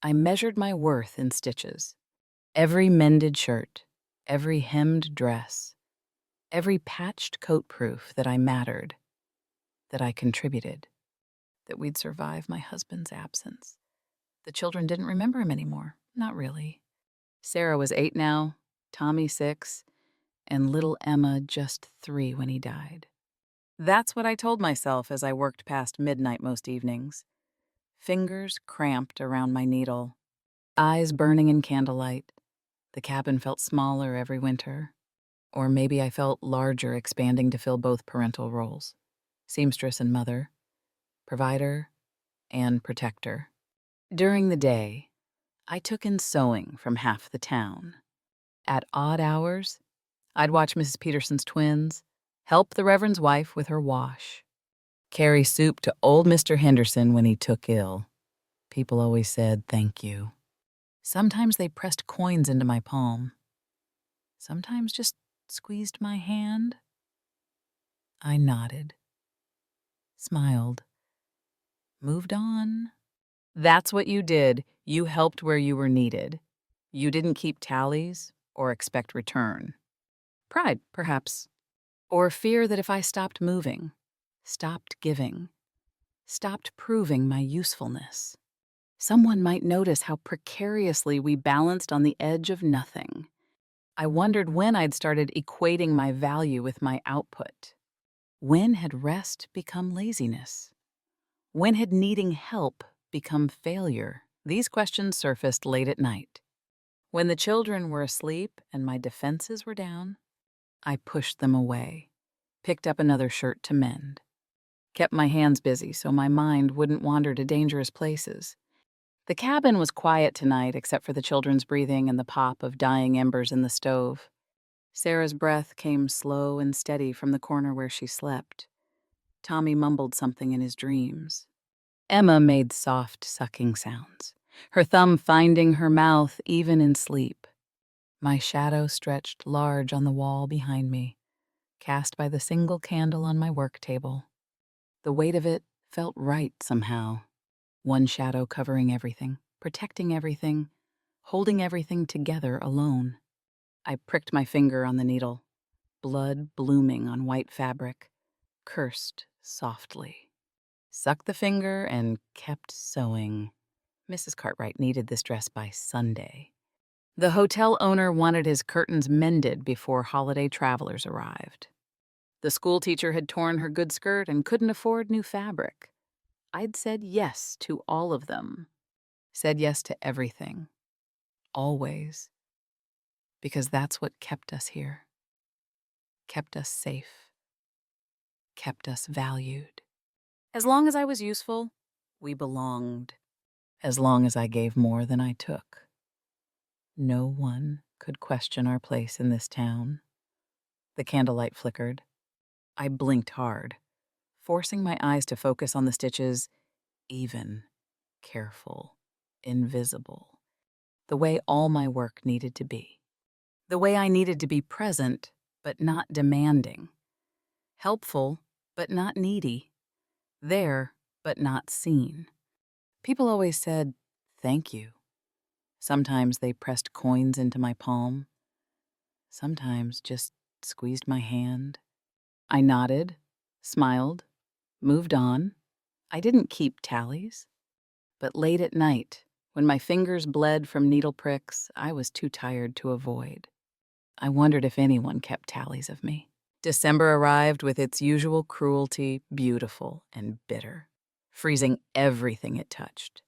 I measured my worth in stitches. Every mended shirt, every hemmed dress, every patched coat proof that I mattered, that I contributed, that we'd survive my husband's absence. The children didn't remember him anymore. Not really. Sarah was 8 now, Tommy 6, and little Emma just 3 when he died. That's what I told myself as I worked past midnight most evenings. Fingers cramped around my needle, eyes burning in candlelight. The cabin felt smaller every winter. Or maybe I felt larger, expanding to fill both parental roles: seamstress and mother, provider and protector. During the day, I took in sewing from half the town. At odd hours, I'd watch Mrs. Peterson's twins, help the Reverend's wife with her wash, carry soup to old Mr. Henderson when he took ill. People always said thank you. Sometimes they pressed coins into my palm. Sometimes just squeezed my hand. I nodded, smiled, moved on. That's what you did. You helped where you were needed. You didn't keep tallies or expect return. Pride, perhaps. Or fear that if I stopped moving, stopped giving, stopped proving my usefulness, someone might notice how precariously we balanced on the edge of nothing. I wondered when I'd started equating my value with my output. When had rest become laziness? When had needing help become failure? These questions surfaced late at night. When the children were asleep and my defenses were down, I pushed them away, picked up another shirt to mend, kept my hands busy so my mind wouldn't wander to dangerous places. The cabin was quiet tonight except for the children's breathing and the pop of dying embers in the stove. Sarah's breath came slow and steady from the corner where she slept. Tommy mumbled something in his dreams. Emma made soft, sucking sounds, her thumb finding her mouth even in sleep. My shadow stretched large on the wall behind me, cast by the single candle on my work table. The weight of it felt right somehow. One shadow covering everything, protecting everything, holding everything together alone. I pricked my finger on the needle, blood blooming on white fabric, cursed softly. Sucked the finger and kept sewing. Mrs. Cartwright needed this dress by Sunday. The hotel owner wanted his curtains mended before holiday travelers arrived. The schoolteacher had torn her good skirt and couldn't afford new fabric. I'd said yes to all of them. Said yes to everything. Always. Because that's what kept us here. Kept us safe. Kept us valued. As long as I was useful, we belonged. As long as I gave more than I took. No one could question our place in this town. The candlelight flickered. I blinked hard, forcing my eyes to focus on the stitches, even, careful, invisible. The way all my work needed to be. The way I needed to be present, but not demanding. Helpful, but not needy. There, but not seen. People always said, thank you. Sometimes they pressed coins into my palm. Sometimes just squeezed my hand. I nodded, smiled, moved on. I didn't keep tallies. But late at night, when my fingers bled from needle pricks, I was too tired to avoid. I wondered if anyone kept tallies of me. December arrived with its usual cruelty, beautiful and bitter, freezing everything it touched.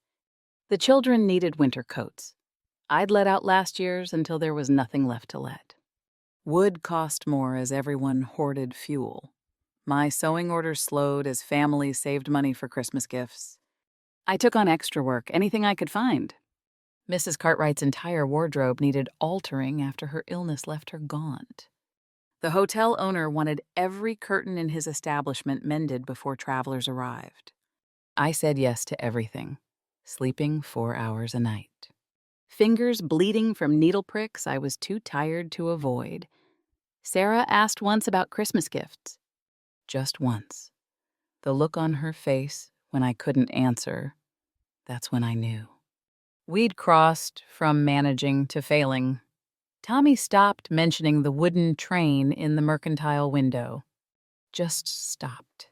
The children needed winter coats. I'd let out last year's until there was nothing left to let. Wood cost more as everyone hoarded fuel. My sewing orders slowed as families saved money for Christmas gifts. I took on extra work, anything I could find. Mrs. Cartwright's entire wardrobe needed altering after her illness left her gaunt. The hotel owner wanted every curtain in his establishment mended before travelers arrived. I said yes to everything, sleeping 4 hours a night. Fingers bleeding from needle pricks I was too tired to avoid. Sarah asked once about Christmas gifts. Just once. The look on her face when I couldn't answer, that's when I knew. We'd crossed from managing to failing. Tommy stopped mentioning the wooden train in the mercantile window. Just stopped.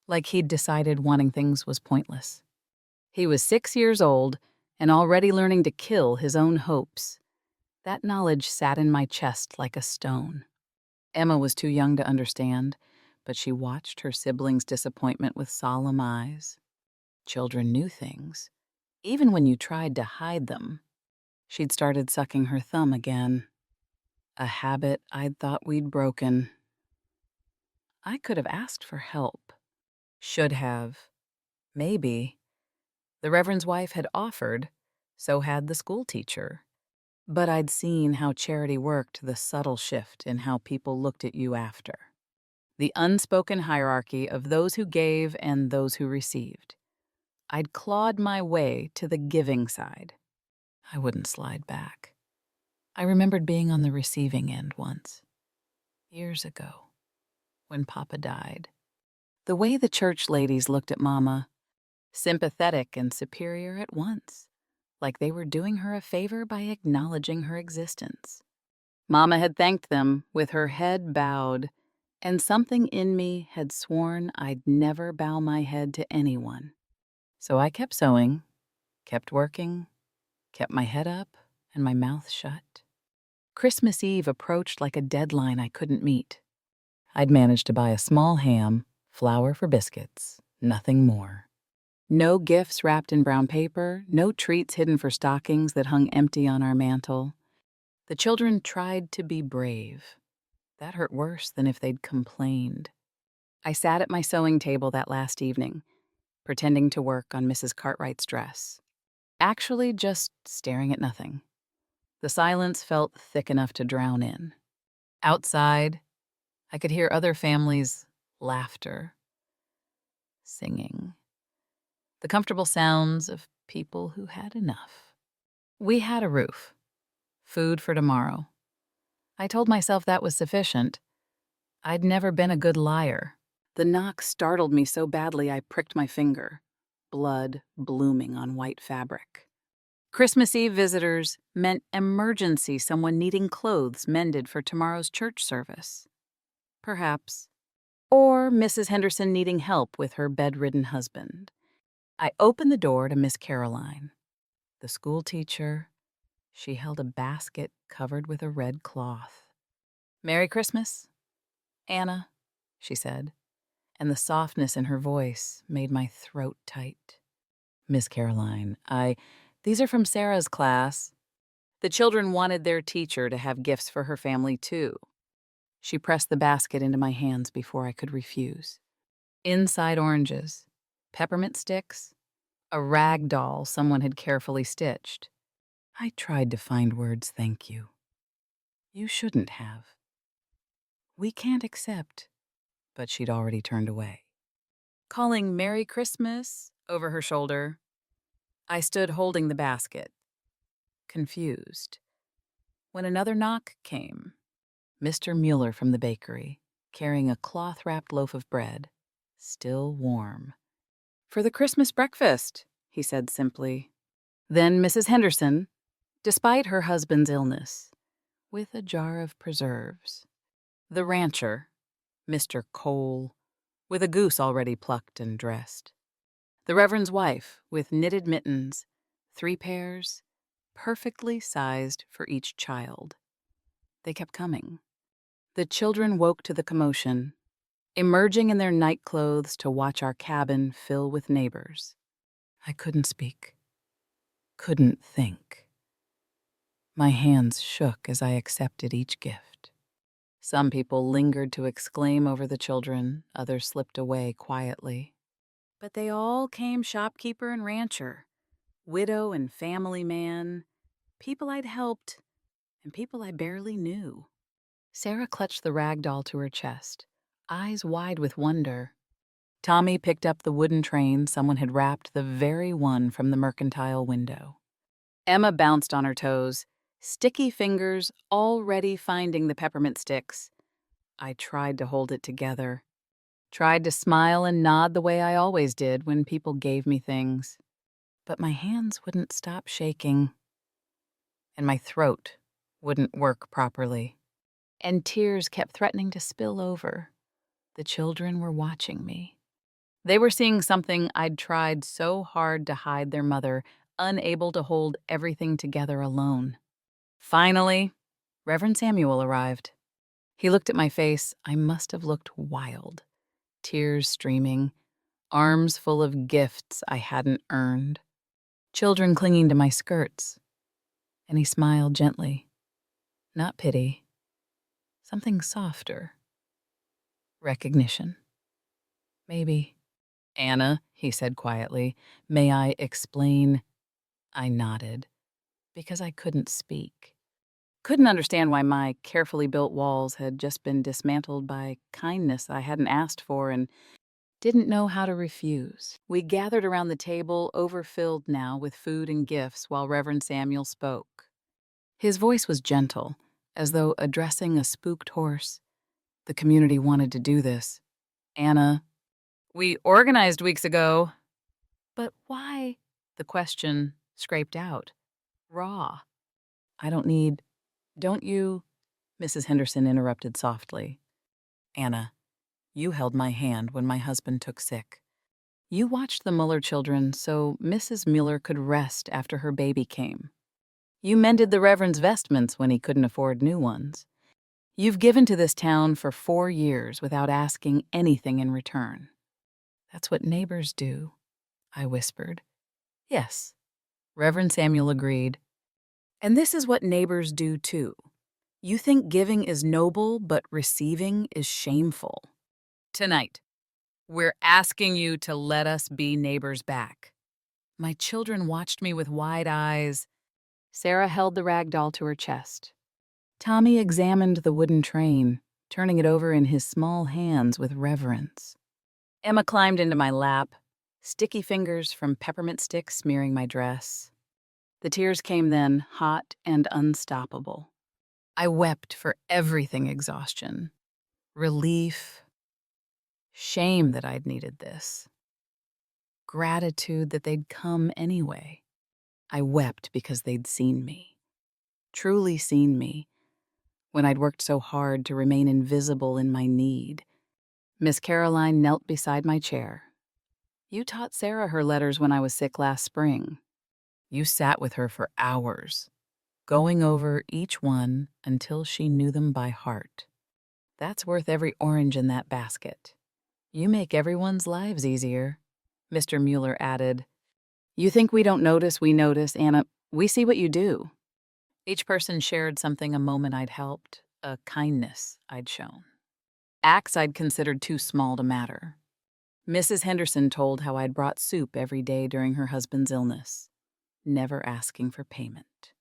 Like he'd decided wanting things was pointless. He was 6 years old and already learning to kill his own hopes. That knowledge sat in my chest like a stone. Emma was too young to understand, but she watched her siblings' disappointment with solemn eyes. Children knew things, even when you tried to hide them. She'd started sucking her thumb again, a habit I'd thought we'd broken. I could have asked for help. Should have. Maybe. The Reverend's wife had offered, so had the schoolteacher. But I'd seen how charity worked, the subtle shift in how people looked at you after. The unspoken hierarchy of those who gave and those who received. I'd clawed my way to the giving side. I wouldn't slide back. I remembered being on the receiving end once, years ago, when Papa died. The way the church ladies looked at Mama, sympathetic and superior at once, like they were doing her a favor by acknowledging her existence. Mama had thanked them with her head bowed, and something in me had sworn I'd never bow my head to anyone. So I kept sewing, kept working, kept my head up and my mouth shut. Christmas Eve approached like a deadline I couldn't meet. I'd managed to buy a small ham, flour for biscuits, nothing more. No gifts wrapped in brown paper, no treats hidden for stockings that hung empty on our mantel. The children tried to be brave. That hurt worse than if they'd complained. I sat at my sewing table that last evening, pretending to work on Mrs. Cartwright's dress. Actually just staring at nothing. The silence felt thick enough to drown in. Outside, I could hear other families' laughter, singing. The comfortable sounds of people who had enough. We had a roof. Food for tomorrow. I told myself that was sufficient. I'd never been a good liar. The knock startled me so badly I pricked my finger, blood blooming on white fabric. Christmas Eve visitors meant emergency, someone needing clothes mended for tomorrow's church service. Perhaps. Or Mrs. Henderson needing help with her bedridden husband. I opened the door to Miss Caroline, the schoolteacher. She held a basket covered with a red cloth. "Merry Christmas, Anna," she said, and the softness in her voice made my throat tight. "Miss Caroline, these are from Sarah's class." The children wanted their teacher to have gifts for her family, too. She pressed the basket into my hands before I could refuse. Inside oranges, peppermint sticks, a rag doll someone had carefully stitched. I tried to find words, thank you. You shouldn't have. We can't accept. But she'd already turned away. Calling "Merry Christmas" over her shoulder, I stood holding the basket, confused. When another knock came, Mr. Mueller from the bakery, carrying a cloth-wrapped loaf of bread, still warm. "For the Christmas breakfast," he said simply. Then Mrs. Henderson, despite her husband's illness, with a jar of preserves. The rancher, Mr. Cole, with a goose already plucked and dressed. The Reverend's wife, with knitted mittens, 3 pairs, perfectly sized for each child. They kept coming. The children woke to the commotion, emerging in their nightclothes to watch our cabin fill with neighbors. I couldn't speak, couldn't think. My hands shook as I accepted each gift. Some people lingered to exclaim over the children, others slipped away quietly. But they all came shopkeeper and rancher, widow and family man, people I'd helped, and people I barely knew. Sarah clutched the rag doll to her chest, eyes wide with wonder. Tommy picked up the wooden train someone had wrapped, the very one from the mercantile window. Emma bounced on her toes, sticky fingers already finding the peppermint sticks. I tried to hold it together, tried to smile and nod the way I always did when people gave me things. But my hands wouldn't stop shaking, and my throat wouldn't work properly, and tears kept threatening to spill over. The children were watching me. They were seeing something I'd tried so hard to hide their mother, unable to hold everything together alone. Finally, Reverend Samuel arrived. He looked at my face. I must have looked wild. Tears streaming, arms full of gifts I hadn't earned, children clinging to my skirts. And he smiled gently. Not pity. Something softer. Recognition. Maybe. Anna, he said quietly, may I explain? I nodded, because I couldn't speak. Couldn't understand why my carefully built walls had just been dismantled by kindness I hadn't asked for and didn't know how to refuse. We gathered around the table, overfilled now with food and gifts, while Reverend Samuel spoke. His voice was gentle, as though addressing a spooked horse. The community wanted to do this. Anna, we organized weeks ago. But why? The question scraped out. Raw. I don't you? Mrs. Henderson interrupted softly. Anna, you held my hand when my husband took sick. You watched the Muller children so Mrs. Mueller could rest after her baby came. You mended the Reverend's vestments when he couldn't afford new ones. You've given to this town for 4 years without asking anything in return. That's what neighbors do, I whispered. Yes, Reverend Samuel agreed. And this is what neighbors do too. You think giving is noble, but receiving is shameful. Tonight, we're asking you to let us be neighbors back. My children watched me with wide eyes. Sarah held the rag doll to her chest. Tommy examined the wooden train, turning it over in his small hands with reverence. Emma climbed into my lap, sticky fingers from peppermint sticks smearing my dress. The tears came then, hot and unstoppable. I wept for everything exhaustion, relief, shame that I'd needed this, gratitude that they'd come anyway. I wept because they'd seen me, truly seen me, when I'd worked so hard to remain invisible in my need. Miss Caroline knelt beside my chair. You taught Sarah her letters when I was sick last spring. You sat with her for hours, going over each one until she knew them by heart. That's worth every orange in that basket. You make everyone's lives easier, Mr. Mueller added. You think we don't notice, we notice, Anna. We see what you do. Each person shared something a moment I'd helped, a kindness I'd shown. Acts I'd considered too small to matter. Mrs. Henderson told how I'd brought soup every day during her husband's illness, never asking for payment.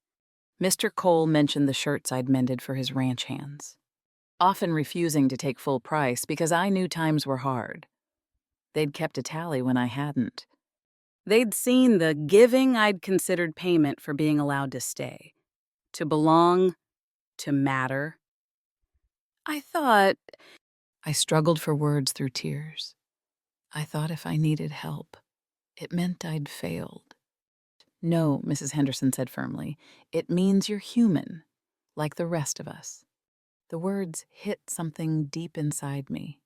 Mr. Cole mentioned the shirts I'd mended for his ranch hands, often refusing to take full price because I knew times were hard. They'd kept a tally when I hadn't. They'd seen the giving I'd considered payment for being allowed to stay, to belong, to matter. I struggled for words through tears. I thought if I needed help, it meant I'd failed. No, Mrs. Henderson said firmly, it means you're human, like the rest of us. The words hit something deep inside me.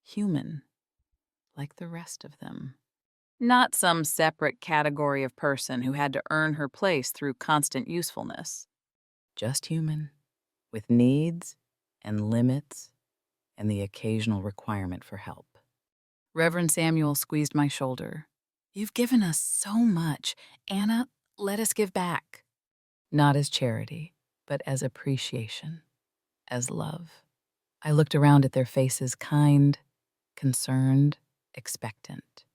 Human, like the rest of them. Not some separate category of person who had to earn her place through constant usefulness. Just human, with needs and limits and the occasional requirement for help. Reverend Samuel squeezed my shoulder. You've given us so much. Anna, let us give back. Not as charity, but as appreciation, as love. I looked around at their faces, kind, concerned, expectant,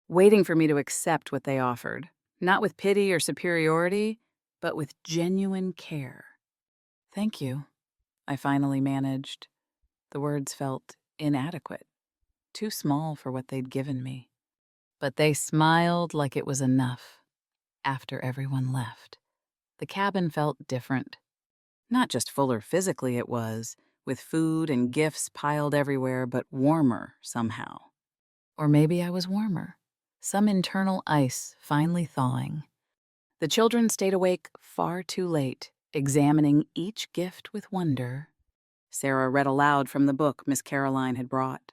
waiting for me to accept what they offered, not with pity or superiority, but with genuine care. Thank you, I finally managed. The words felt inadequate, too small for what they'd given me. But they smiled like it was enough. After everyone left, the cabin felt different. Not just fuller physically it was, with food and gifts piled everywhere, but warmer somehow. Or maybe I was warmer. some internal ice finally thawing. The children stayed awake far too late, examining each gift with wonder. Sarah read aloud from the book Miss Caroline had brought.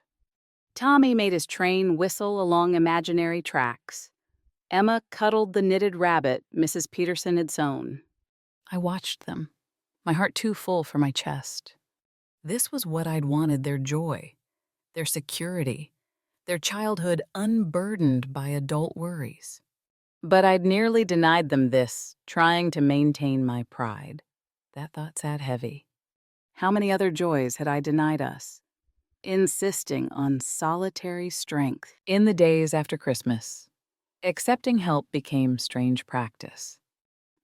Tommy made his train whistle along imaginary tracks. Emma cuddled the knitted rabbit Mrs. Peterson had sewn. I watched them, my heart too full for my chest. This was what I'd wanted: their joy, their security, their childhood unburdened by adult worries. But I'd nearly denied them this, trying to maintain my pride. That thought sat heavy. How many other joys had I denied us? Insisting on solitary strength in the days after Christmas. Accepting help became strange practice.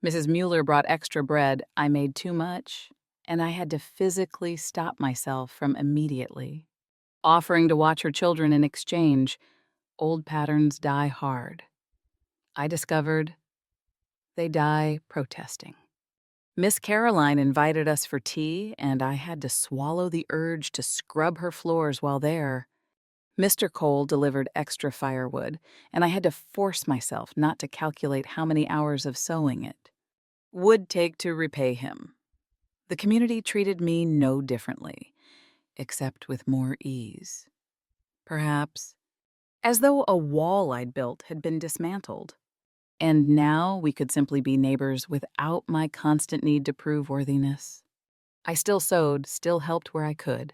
Mrs. Mueller brought extra bread. I made too much, and I had to physically stop myself from immediately offering to watch her children in exchange. Old patterns die hard. I discovered they die protesting. Miss Caroline invited us for tea, and I had to swallow the urge to scrub her floors while there. Mr. Cole delivered extra firewood, and I had to force myself not to calculate how many hours of sewing it would take to repay him. The community treated me no differently, except with more ease. Perhaps as though a wall I'd built had been dismantled. And now we could simply be neighbors without my constant need to prove worthiness. I still sewed, still helped where I could.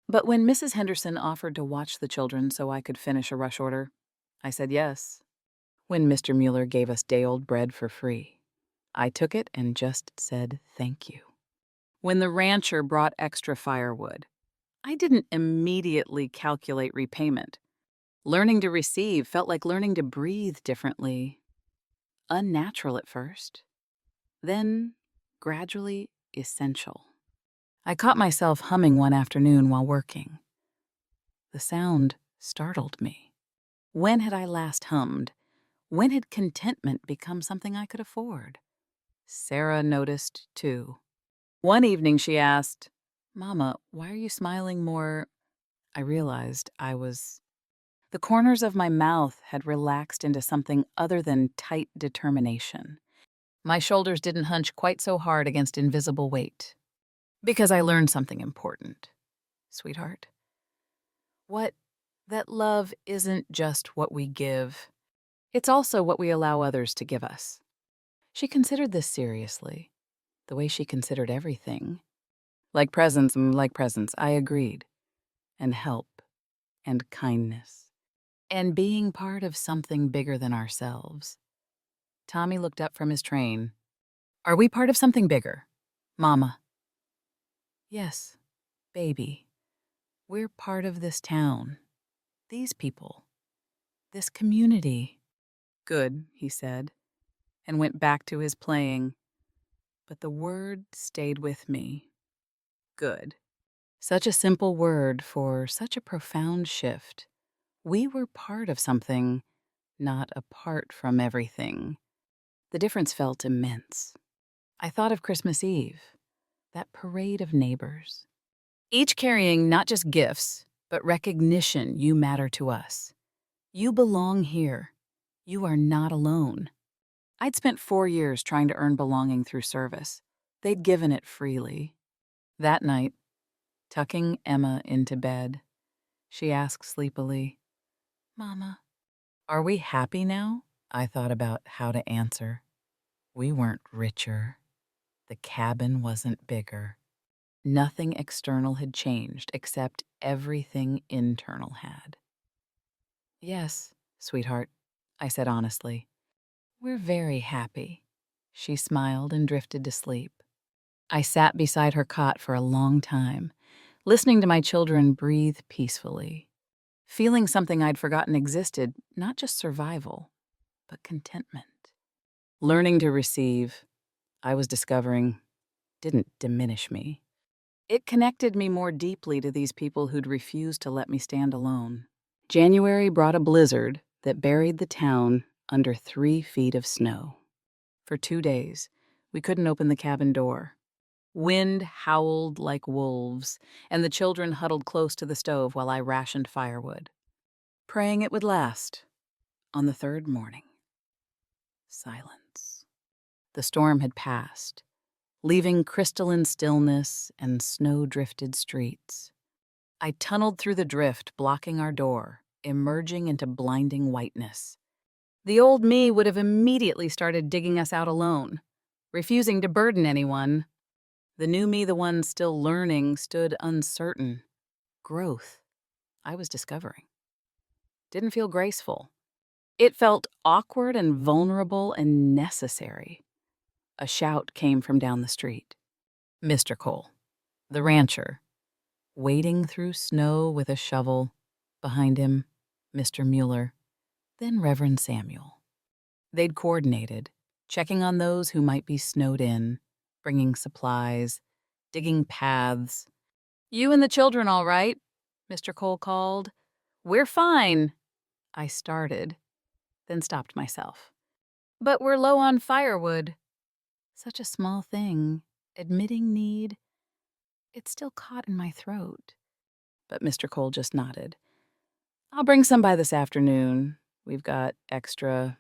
But when Mrs. Henderson offered to watch the children so I could finish a rush order, I said yes. When Mr. Mueller gave us day-old bread for free, I took it and just said thank you. When the rancher brought extra firewood, I didn't immediately calculate repayment. Learning to receive felt like learning to breathe differently. Unnatural at first, then gradually essential. I caught myself humming one afternoon while working. The sound startled me. When had I last hummed? When had contentment become something I could afford? Sarah noticed, too. One evening she asked, "Mama, why are you smiling more?" I realized the corners of my mouth had relaxed into something other than tight determination. My shoulders didn't hunch quite so hard against invisible weight. Because I learned something important, sweetheart. That love isn't just what we give. It's also what we allow others to give us. She considered this seriously, the way she considered everything. Like presents, I agreed. And help, and kindness. And being part of something bigger than ourselves. Tommy looked up from his train. Are we part of something bigger, Mama? Yes, baby. We're part of this town. These people. This community. Good, he said, and went back to his playing. But the word stayed with me. Good. Such a simple word for such a profound shift. We were part of something, not apart from everything. The difference felt immense. I thought of Christmas Eve, that parade of neighbors, each carrying not just gifts, but recognition you matter to us. You belong here. You are not alone. I'd spent 4 years trying to earn belonging through service. They'd given it freely. That night, tucking Emma into bed, she asked sleepily, "Mama, are we happy now?" I thought about how to answer. We weren't richer. The cabin wasn't bigger. Nothing external had changed except everything internal had. "Yes, sweetheart," I said honestly. "We're very happy." She smiled and drifted to sleep. I sat beside her cot for a long time, listening to my children breathe peacefully, feeling something I'd forgotten existed, not just survival, but contentment. Learning to receive, I was discovering, didn't diminish me. It connected me more deeply to these people who'd refused to let me stand alone. January brought a blizzard that buried the town under 3 feet of snow. For 2 days, we couldn't open the cabin door. Wind howled like wolves, and the children huddled close to the stove while I rationed firewood. Praying it would last. On the third morning, silence. The storm had passed, leaving crystalline stillness and snow-drifted streets. I tunneled through the drift, blocking our door, emerging into blinding whiteness. The old me would have immediately started digging us out alone, refusing to burden anyone. The new me, the one still learning, stood uncertain. Growth, I was discovering, didn't feel graceful. It felt awkward and vulnerable and necessary. A shout came from down the street. Mr. Cole, the rancher, wading through snow with a shovel. Behind him, Mr. Mueller, then Reverend Samuel. They'd coordinated, checking on those who might be snowed in, bringing supplies, digging paths. "You and the children all right?" Mr. Cole called. "We're fine," I started, then stopped myself. "But we're low on firewood." Such a small thing, admitting need. It still caught in my throat. But Mr. Cole just nodded. "I'll bring some by this afternoon. We've got extra."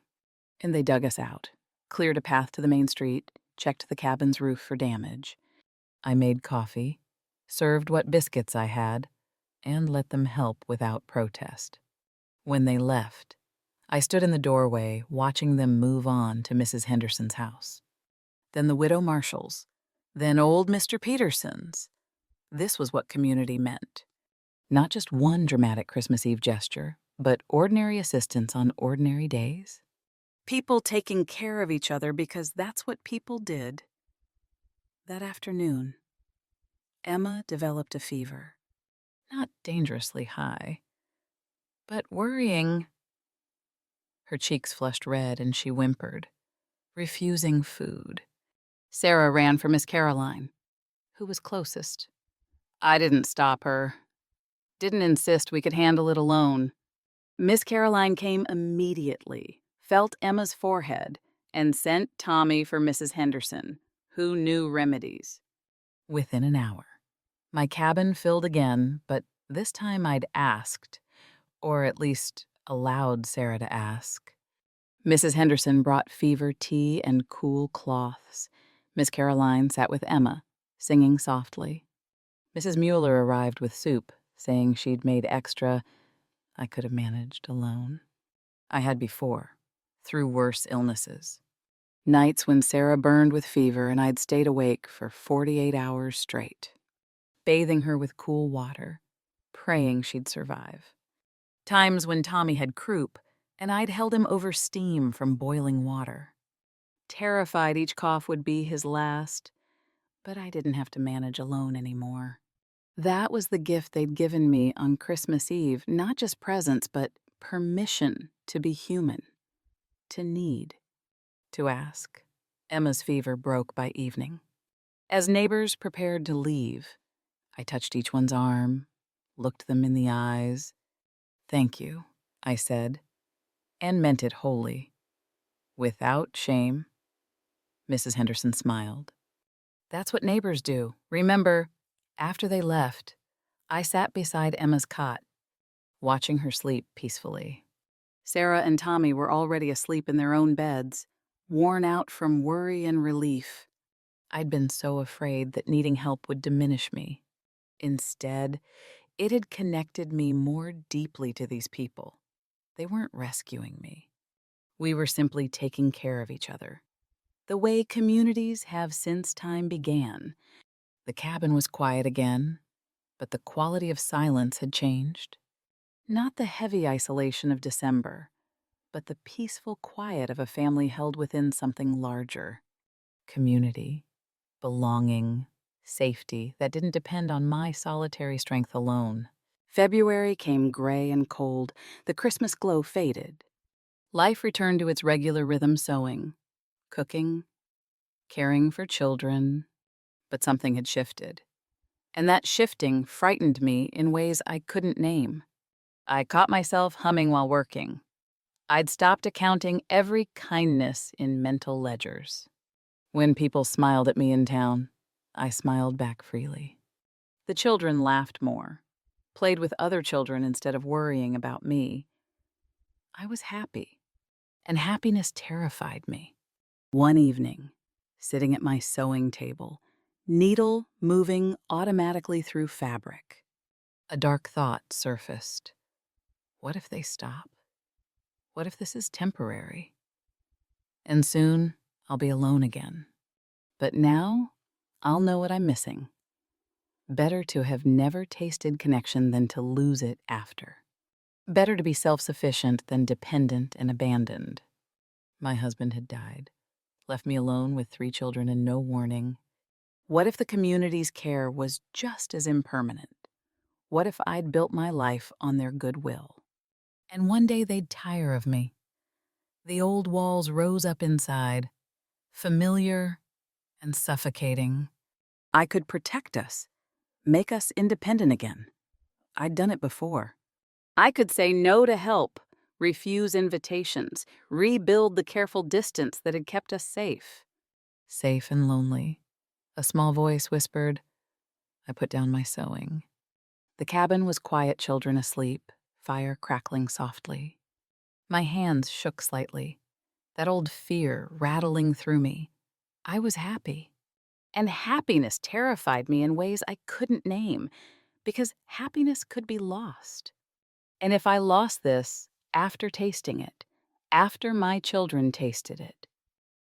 And they dug us out, cleared a path to the main street, checked the cabin's roof for damage. I made coffee, served what biscuits I had, and let them help without protest. When they left, I stood in the doorway watching them move on to Mrs. Henderson's house. Then the widow Marshall's, then old Mr. Peterson's. This was what community meant. Not just one dramatic Christmas Eve gesture, but ordinary assistance on ordinary days. People taking care of each other because that's what people did. That afternoon, Emma developed a fever. Not dangerously high, but worrying. Her cheeks flushed red and she whimpered, refusing food. Sarah ran for Miss Caroline, who was closest. I didn't stop her. Didn't insist we could handle it alone. Miss Caroline came immediately, felt Emma's forehead, and sent Tommy for Mrs. Henderson, who knew remedies. Within an hour, my cabin filled again, but this time I'd asked, or at least allowed Sarah to ask. Mrs. Henderson brought fever tea and cool cloths. Miss Caroline sat with Emma, singing softly. Mrs. Mueller arrived with soup, saying she'd made extra. I could have managed alone. I had before, through worse illnesses. Nights when Sarah burned with fever and I'd stayed awake for 48 hours straight, bathing her with cool water, praying she'd survive. Times when Tommy had croup and I'd held him over steam from boiling water. Terrified each cough would be his last, but I didn't have to manage alone anymore. That was the gift they'd given me on Christmas Eve, not just presents, but permission to be human, to need, to ask. Emma's fever broke by evening. As neighbors prepared to leave, I touched each one's arm, looked them in the eyes. "Thank you," I said, and meant it wholly. Without shame. Mrs. Henderson smiled. "That's what neighbors do. Remember, after they left, I sat beside Emma's cot, watching her sleep peacefully. Sarah and Tommy were already asleep in their own beds, worn out from worry and relief. I'd been so afraid that needing help would diminish me. Instead, it had connected me more deeply to these people. They weren't rescuing me. We were simply taking care of each other, the way communities have since time began. The cabin was quiet again, but the quality of silence had changed. Not the heavy isolation of December, but the peaceful quiet of a family held within something larger. Community, belonging, safety that didn't depend on my solitary strength alone. February came gray and cold. The Christmas glow faded. Life returned to its regular rhythm, sewing, cooking, caring for children, but something had shifted. And that shifting frightened me in ways I couldn't name. I caught myself humming while working. I'd stopped accounting every kindness in mental ledgers. When people smiled at me in town, I smiled back freely. The children laughed more, played with other children instead of worrying about me. I was happy. and happiness terrified me. One evening, sitting at my sewing table, needle moving automatically through fabric, a dark thought surfaced. What if they stop? What if this is temporary? And soon, I'll be alone again. But now, I'll know what I'm missing. Better to have never tasted connection than to lose it after. Better to be self-sufficient than dependent and abandoned. My husband had died, left me alone with 3 children and no warning. What if the community's care was just as impermanent? What if I'd built my life on their goodwill? And one day they'd tire of me. The old walls rose up inside, familiar and suffocating. I could protect us, make us independent again. I'd done it before. I could say no to help, refuse invitations, rebuild the careful distance that had kept us safe. Safe and lonely. A small voice whispered. I put down my sewing. The cabin was quiet, children asleep, fire crackling softly. My hands shook slightly, that old fear rattling through me. I was happy. And happiness terrified me in ways I couldn't name, because happiness could be lost. And if I lost this after tasting it, after my children tasted it,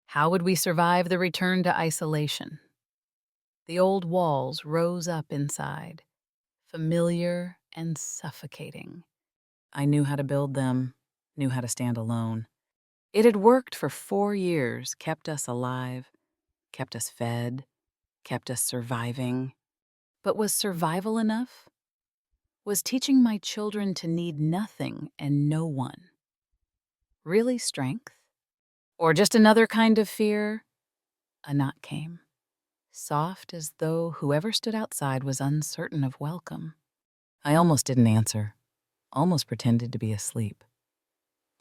how would we survive the return to isolation? The old walls rose up inside, familiar and suffocating. I knew how to build them, knew how to stand alone. It had worked for 4 years, kept us alive, kept us fed, kept us surviving. But was survival enough? Was teaching my children to need nothing and no one really strength? Or just another kind of fear? A knock came, soft as though whoever stood outside was uncertain of welcome. I almost didn't answer, almost pretended to be asleep.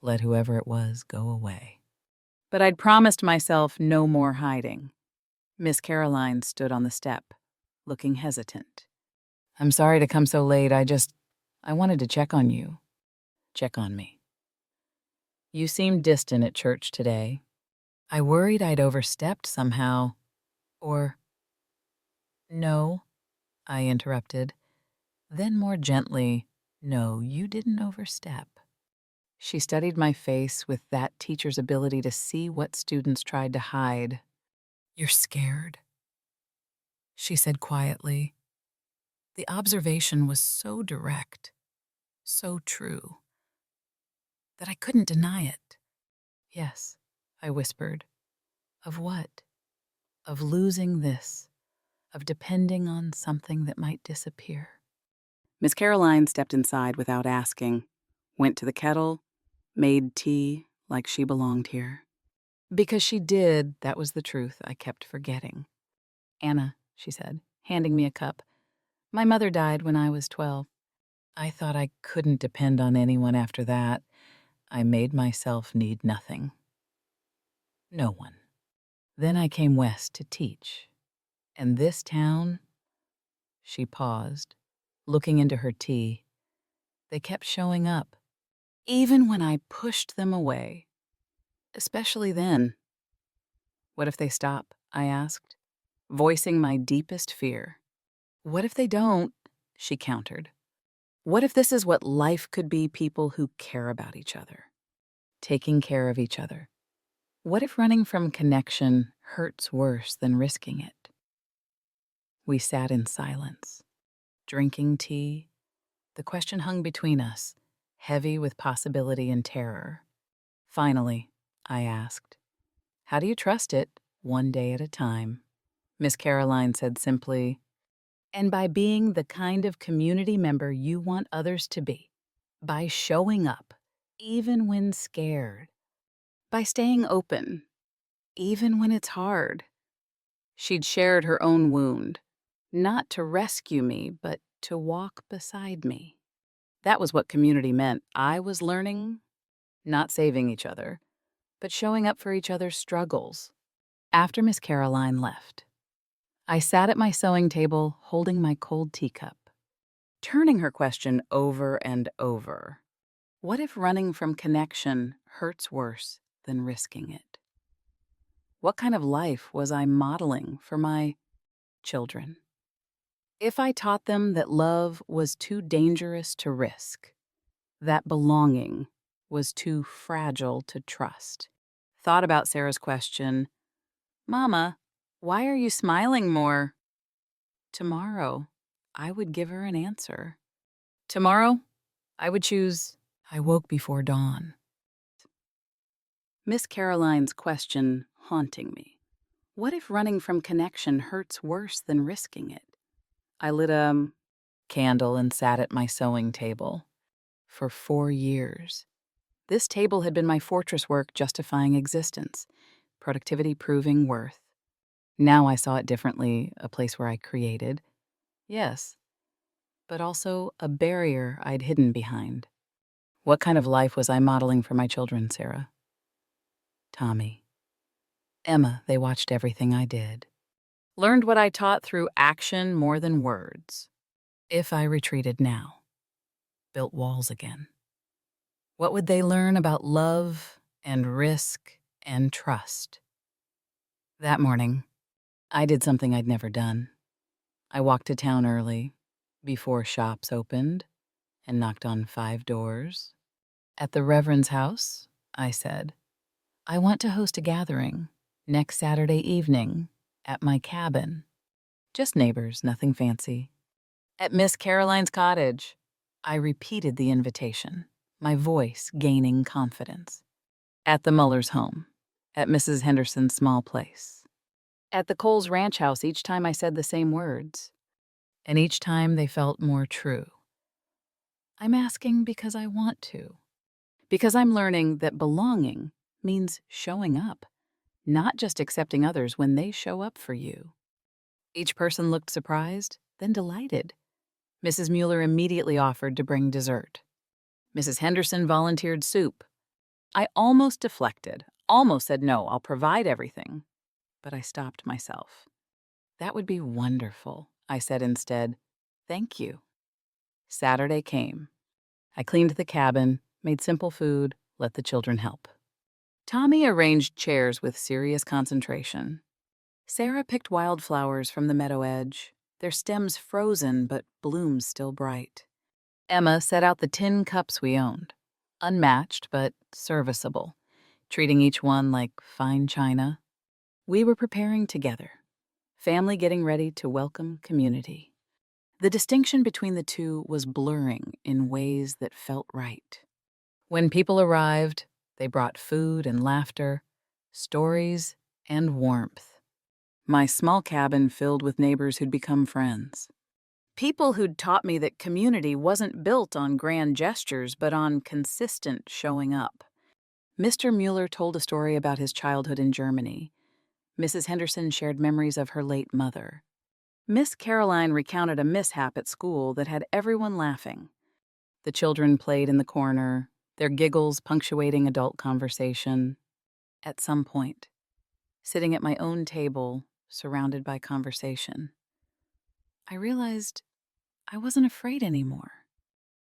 Let whoever it was go away. But I'd promised myself no more hiding. Miss Caroline stood on the step, looking hesitant. I'm sorry to come so late. I wanted to check on you. Check on me. You seemed distant at church today. I worried I'd overstepped somehow. Or... No, I interrupted. Then more gently, no, you didn't overstep. She studied my face with that teacher's ability to see what students tried to hide. You're scared, she said quietly. The observation was so direct, so true, that I couldn't deny it. Yes, I whispered. Of what? Of losing this, of depending on something that might disappear. Miss Caroline stepped inside without asking, went to the kettle, made tea like she belonged here. Because she did, that was the truth I kept forgetting. Anna, she said, handing me a cup. My mother died when I was 12. I thought I couldn't depend on anyone after that. I made myself need nothing. No one. Then I came west to teach. And this town... She paused, looking into her tea. They kept showing up, even when I pushed them away. Especially then. What if they stop? I asked, voicing my deepest fear. What if they don't? She countered. What if this is what life could be, people who care about each other, taking care of each other? What if running from connection hurts worse than risking it? We sat in silence, drinking tea. The question hung between us, heavy with possibility and terror. Finally, I asked, how do you trust it, one day at a time? Miss Caroline said simply, and by being the kind of community member you want others to be, by showing up, even when scared, by staying open, even when it's hard. She'd shared her own wound, not to rescue me, but to walk beside me. That was what community meant. I was learning, not saving each other, but showing up for each other's struggles. After Miss Caroline left, I sat at my sewing table holding my cold teacup, turning her question over and over. What if running from connection hurts worse than risking it? What kind of life was I modeling for my children? If I taught them that love was too dangerous to risk, that belonging was too fragile to trust. Thought about Sarah's question, Mama, why are you smiling more? Tomorrow, I would give her an answer. Tomorrow, I would choose, I woke before dawn. Miss Caroline's question haunting me. What if running from connection hurts worse than risking it? I lit a candle and sat at my sewing table. For 4 years. This table had been my fortress work justifying existence, productivity proving worth. Now I saw it differently, a place where I created. Yes, but also a barrier I'd hidden behind. What kind of life was I modeling for my children, Sarah? Tommy. Emma, they watched everything I did. Learned what I taught through action more than words. If I retreated now, built walls again, what would they learn about love and risk and trust? That morning, I did something I'd never done. I walked to town early, before shops opened, and knocked on 5 doors. At the Reverend's house, I said, I want to host a gathering next Saturday evening at my cabin. Just neighbors, nothing fancy. At Miss Caroline's cottage, I repeated the invitation, my voice gaining confidence. At the Muller's home, at Mrs. Henderson's small place. At the Coles ranch house, each time I said the same words, and each time they felt more true. I'm asking because I want to. Because I'm learning that belonging means showing up, not just accepting others when they show up for you. Each person looked surprised, then delighted. Mrs. Mueller immediately offered to bring dessert. Mrs. Henderson volunteered soup. I almost deflected, almost said no, I'll provide everything. But I stopped myself. That would be wonderful, I said instead. Thank you. Saturday came. I cleaned the cabin, made simple food, let the children help. Tommy arranged chairs with serious concentration. Sarah picked wildflowers from the meadow edge, their stems frozen but blooms still bright. Emma set out the tin cups we owned, unmatched but serviceable, treating each one like fine china. We were preparing together, family getting ready to welcome community. The distinction between the two was blurring in ways that felt right. When people arrived, they brought food and laughter, stories and warmth. My small cabin filled with neighbors who'd become friends. People who'd taught me that community wasn't built on grand gestures, but on consistent showing up. Mr. Mueller told a story about his childhood in Germany. Mrs. Henderson shared memories of her late mother. Miss Caroline recounted a mishap at school that had everyone laughing. The children played in the corner, their giggles punctuating adult conversation. At some point, sitting at my own table, surrounded by conversation, I realized I wasn't afraid anymore.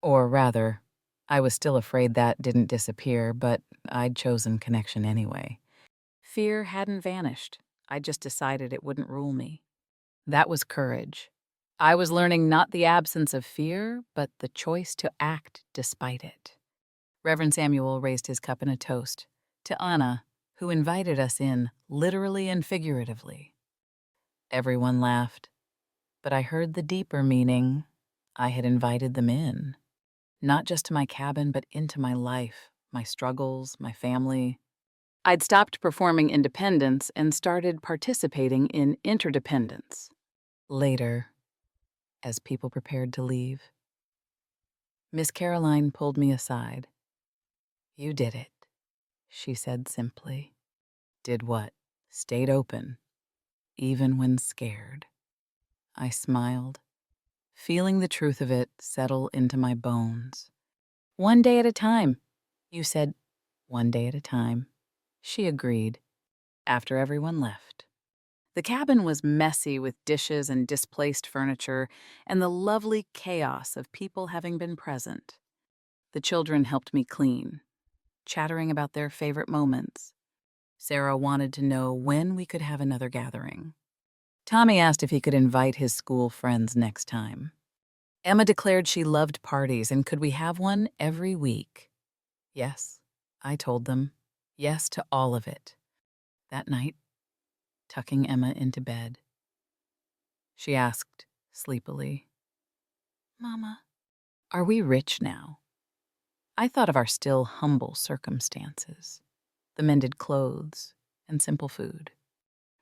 Or rather, I was still afraid that didn't disappear, but I'd chosen connection anyway. Fear hadn't vanished. I just decided it wouldn't rule me. That was courage. I was learning not the absence of fear, but the choice to act despite it. Reverend Samuel raised his cup in a toast to Anna, who invited us in, literally and figuratively. Everyone laughed, but I heard the deeper meaning. I had invited them in, not just to my cabin, but into my life, my struggles, my family. I'd stopped performing independence and started participating in interdependence. Later, as people prepared to leave, Miss Caroline pulled me aside. You did it, she said simply. Did what? Stayed open, even when scared. I smiled, feeling the truth of it settle into my bones. One day at a time, you said. One day at a time. She agreed, after everyone left. The cabin was messy with dishes and displaced furniture and the lovely chaos of people having been present. The children helped me clean, chattering about their favorite moments. Sarah wanted to know when we could have another gathering. Tommy asked if he could invite his school friends next time. Emma declared she loved parties and could we have one every week. Yes, I told them. Yes to all of it. That night, tucking Emma into bed, she asked sleepily, "Mama, are we rich now?" I thought of our still humble circumstances, the mended clothes and simple food,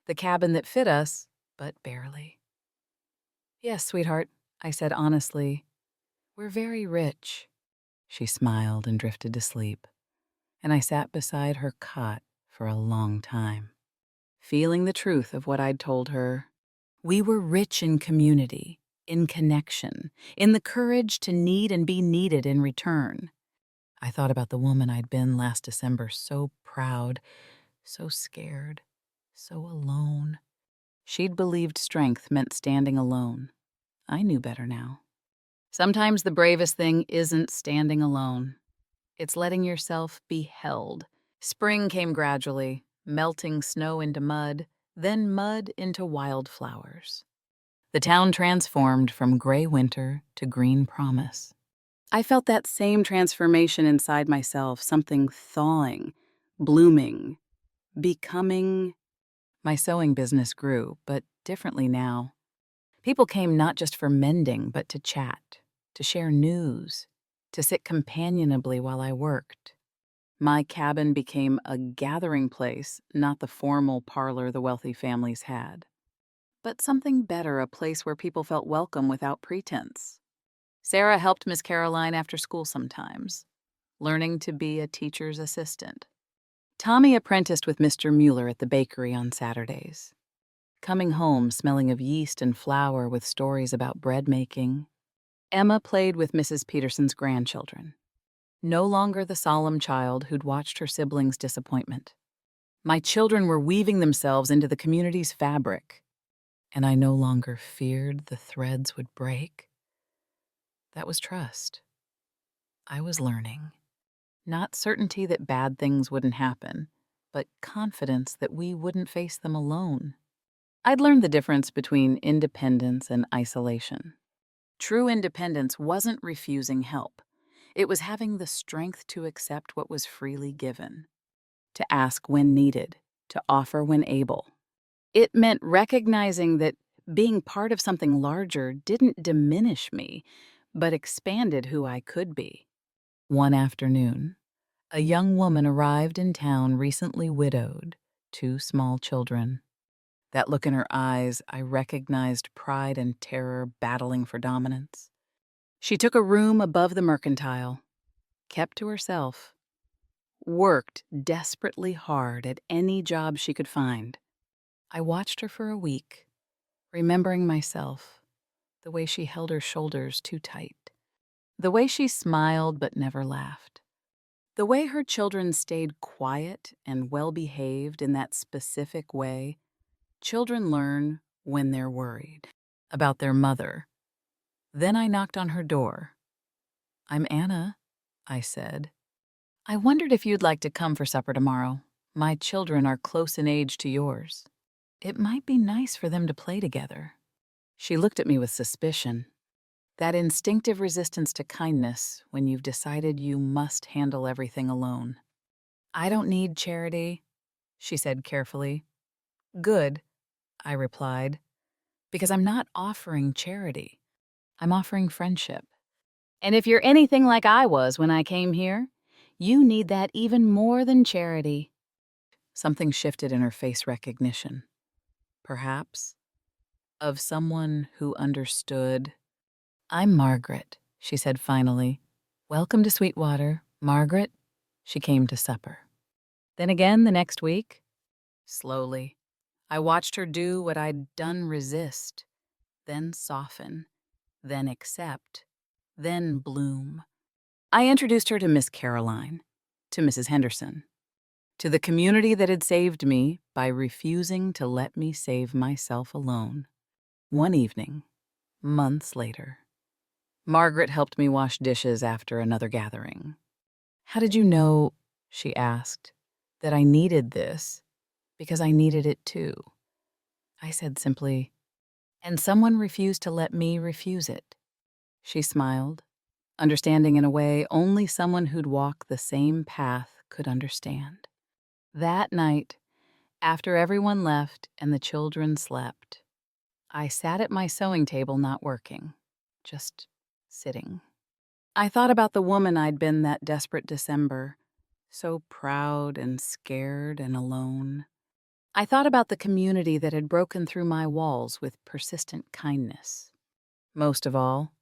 the cabin that fit us, but barely. "Yes, sweetheart," I said honestly, "we're very rich." She smiled and drifted to sleep, and I sat beside her cot for a long time, feeling the truth of what I'd told her. We were rich in community, in connection, in the courage to need and be needed in return. I thought about the woman I'd been last December, so proud, so scared, so alone. She'd believed strength meant standing alone. I knew better now. Sometimes the bravest thing isn't standing alone. It's letting yourself be held. Spring came gradually, melting snow into mud, then mud into wildflowers. The town transformed from gray winter to green promise. I felt that same transformation inside myself, something thawing, blooming, becoming. My sewing business grew, but differently now. People came not just for mending, but to chat, to share news, to sit companionably while I worked. My cabin became a gathering place, not the formal parlor the wealthy families had, but something better, a place where people felt welcome without pretense. Sarah helped Miss Caroline after school sometimes, learning to be a teacher's assistant. Tommy apprenticed with Mr. Mueller at the bakery on Saturdays, coming home smelling of yeast and flour with stories about bread making. Emma played with Mrs. Peterson's grandchildren, no longer the solemn child who'd watched her siblings' disappointment. My children were weaving themselves into the community's fabric, and I no longer feared the threads would break. That was trust. I was learning. Not certainty that bad things wouldn't happen, but confidence that we wouldn't face them alone. I'd learned the difference between independence and isolation. True independence wasn't refusing help. It was having the strength to accept what was freely given, to ask when needed, to offer when able. It meant recognizing that being part of something larger didn't diminish me, but expanded who I could be. One afternoon, a young woman arrived in town recently widowed, 2 small children. That look in her eyes, I recognized pride and terror battling for dominance. She took a room above the mercantile, kept to herself, worked desperately hard at any job she could find. I watched her for a week, remembering myself, the way she held her shoulders too tight, the way she smiled but never laughed, the way her children stayed quiet and well-behaved in that specific way. Children learn when they're worried about their mother. Then I knocked on her door. "I'm Anna," I said. "I wondered if you'd like to come for supper tomorrow. My children are close in age to yours. It might be nice for them to play together." She looked at me with suspicion. That instinctive resistance to kindness when you've decided you must handle everything alone. "I don't need charity," she said carefully. "Good," I replied, "because I'm not offering charity. I'm offering friendship. And if you're anything like I was when I came here, you need that even more than charity." Something shifted in her face recognition. Perhaps of someone who understood. "I'm Margaret," she said finally. "Welcome to Sweetwater, Margaret." She came to supper. Then again the next week. Slowly, I watched her do what I'd done resist, then soften, then accept, then bloom. I introduced her to Miss Caroline, to Mrs. Henderson, to the community that had saved me by refusing to let me save myself alone. One evening, months later, Margaret helped me wash dishes after another gathering. "How did you know?" she asked, that I needed this because I needed it too. I said simply, and someone refused to let me refuse it. She smiled, understanding in a way only someone who'd walked the same path could understand. That night, after everyone left and the children slept, I sat at my sewing table not working, just sitting. I thought about the woman I'd been that desperate December, so proud and scared and alone. I thought about the community that had broken through my walls with persistent kindness. Most of all,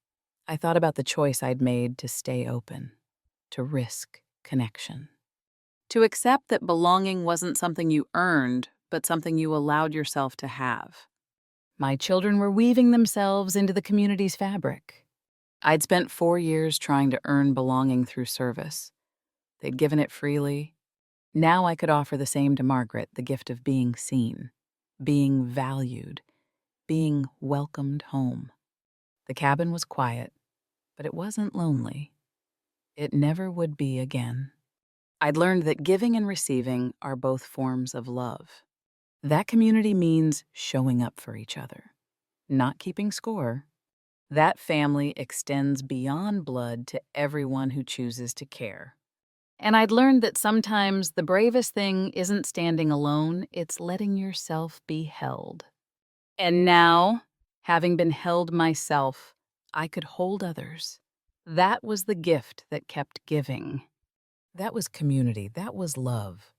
I thought about the choice I'd made to stay open, to risk connection. To accept that belonging wasn't something you earned, but something you allowed yourself to have. My children were weaving themselves into the community's fabric. I'd spent 4 years trying to earn belonging through service. They'd given it freely. Now I could offer the same to Margaret, the gift of being seen, being valued, being welcomed home. The cabin was quiet, but it wasn't lonely. It never would be again. I'd learned that giving and receiving are both forms of love. That community means showing up for each other, not keeping score. That family extends beyond blood to everyone who chooses to care. And I'd learned that sometimes the bravest thing isn't standing alone, it's letting yourself be held. And now, having been held myself, I could hold others. That was the gift that kept giving. That was community. That was love.